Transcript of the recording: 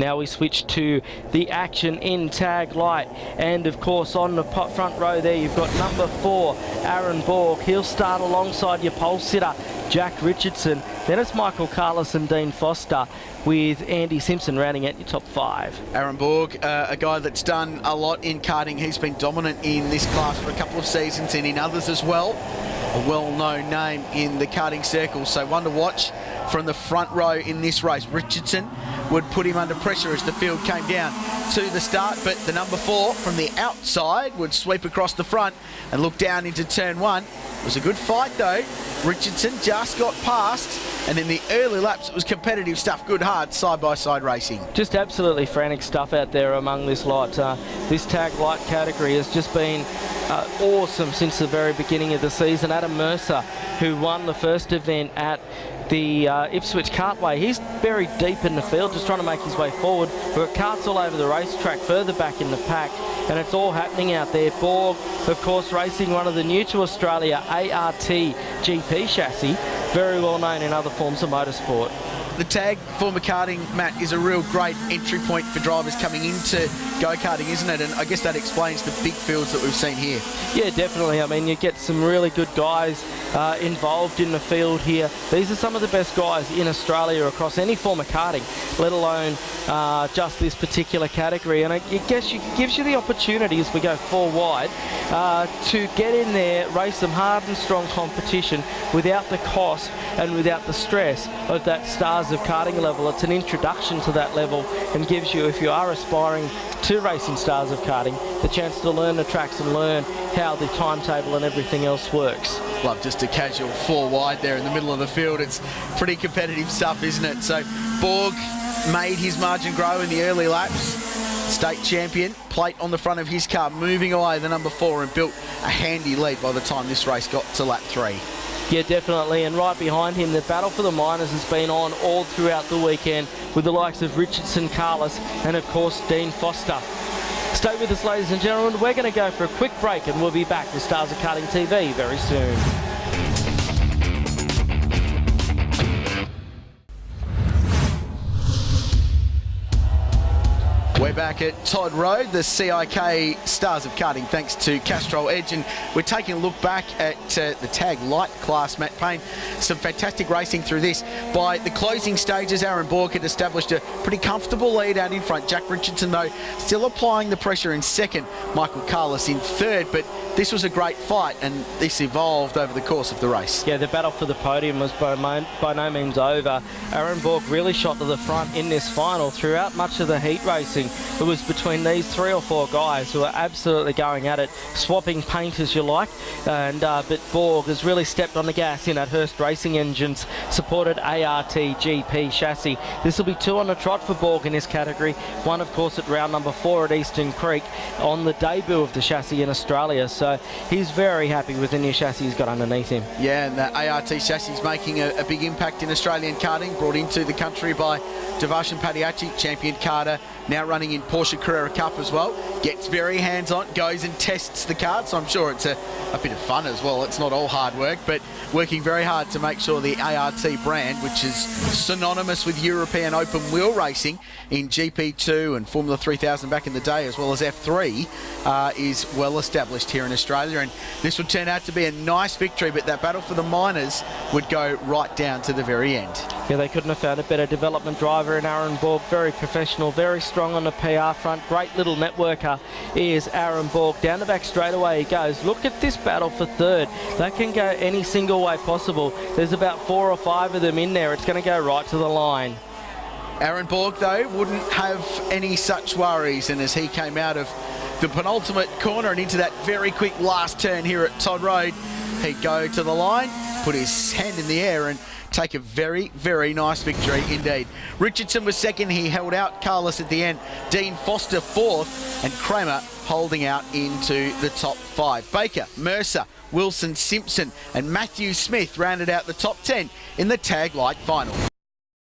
Now we switch to the action in TaG Light, and of course on the front row there you've got number 4, Aaron Borg. He'll start alongside your pole sitter, Jack Richardson. Then it's Michael Carlos and Dean Foster, with Andy Simpson rounding out your top 5. Aaron Borg, a guy that's done a lot in karting. He's been dominant in this class for a couple of seasons and in others as well. A well-known name in the karting circle, so one to watch from the front row in this race. Richardson would put him under pressure as the field came down to the start, but the number 4 from the outside would sweep across the front and look down into turn 1. It was a good fight though. Richardson just got past, and in the early laps it was competitive stuff, good hard side-by-side racing. Just absolutely frantic stuff out there among this lot. This TaG Light category has just been awesome since the very beginning of the season. Adam Mercer, who won the first event at the Ipswich Kartway, he's buried deep in the field just trying to make his way forward. We've got karts all over the racetrack further back in the pack, and it's all happening out there. Borg, of course, racing one of the new to Australia ART GP chassis, very well known in other forms of motorsport. The TaG former karting, Matt, is a real great entry point for drivers coming into go-karting, isn't it? And I guess that explains the big fields that we've seen here. Yeah, definitely. I mean, you get some really good guys involved in the field here. These are some of the best guys in Australia across any form of karting, let alone just this particular category. And I guess it gives you the opportunity, as we go 4 wide, to get in there, race some hard and strong competition without the cost and without the stress of that Stars of Karting level. It's an introduction to that level and gives you, if you are aspiring to racing Stars of Karting, the chance to learn the tracks and learn how the timetable and everything else works. Love just a casual 4 wide there in the middle of the field. It's pretty competitive stuff, isn't it? So Borg made his margin grow in the early laps. State champion, plate on the front of his car, moving away the number 4, and built a handy lead by the time this race got to lap 3. Yeah, definitely, and right behind him, the battle for the minors has been on all throughout the weekend with the likes of Richardson, Carlos, and of course Dean Foster. Stay with us, ladies and gentlemen. We're going to go for a quick break, and we'll be back with Stars of Karting TV very soon. We're back at Todd Road, the CIK Stars of Karting, thanks to Castrol Edge, and we're taking a look back at the TaG Light class, Matt Payne. Some fantastic racing through this. By the closing stages, Aaron Borg had established a pretty comfortable lead out in front. Jack Richardson, though, still applying the pressure in second. Michael Carlos in third, but this was a great fight, and this evolved over the course of the race. Yeah, the battle for the podium was by no means over. Aaron Borg really shot to the front in this final. Throughout much of the heat racing, it was between these 3 or 4 guys who are absolutely going at it, swapping paint as you like, and but Borg has really stepped on the gas in that Hurst Racing Engines supported ART GP chassis. This will be 2 on the trot for Borg in this category. 1, of course, at round number 4 at Eastern Creek on the debut of the chassis in Australia. So he's very happy with the new chassis he's got underneath him. Yeah, and the ART chassis is making a big impact in Australian karting, brought into the country by Devarshan Padiachi, champion karter, now running in Porsche Carrera Cup as well. Gets very hands-on, goes and tests the kart, so I'm sure it's a bit of fun as well. It's not all hard work, but working very hard to make sure the ART brand, which is synonymous with European open wheel racing in GP2 and Formula 3000 back in the day, as well as F3, is well established here in Australia. And this would turn out to be a nice victory, but that battle for the minors would go right down to the very end. Yeah, they couldn't have found a better development driver in Aaron Borg. Very professional, very strong on the PR front. Great little networker is Aaron Borg. Down the back straightaway he goes. Look at this battle for third. That can go any single way possible. There's about 4 or 5 of them in there. It's going to go right to the line. Aaron Borg, though, wouldn't have any such worries, and as he came out of the penultimate corner and into that very quick last turn here at Todd Road, he'd go to the line, put his hand in the air and take a very, very nice victory indeed. Richardson was second. He held out Carlos at the end. Dean Foster fourth, and Kramer holding out into the top 5. Baker, Mercer, Wilson, Simpson and Matthew Smith rounded out the top 10 in the TaG Light final.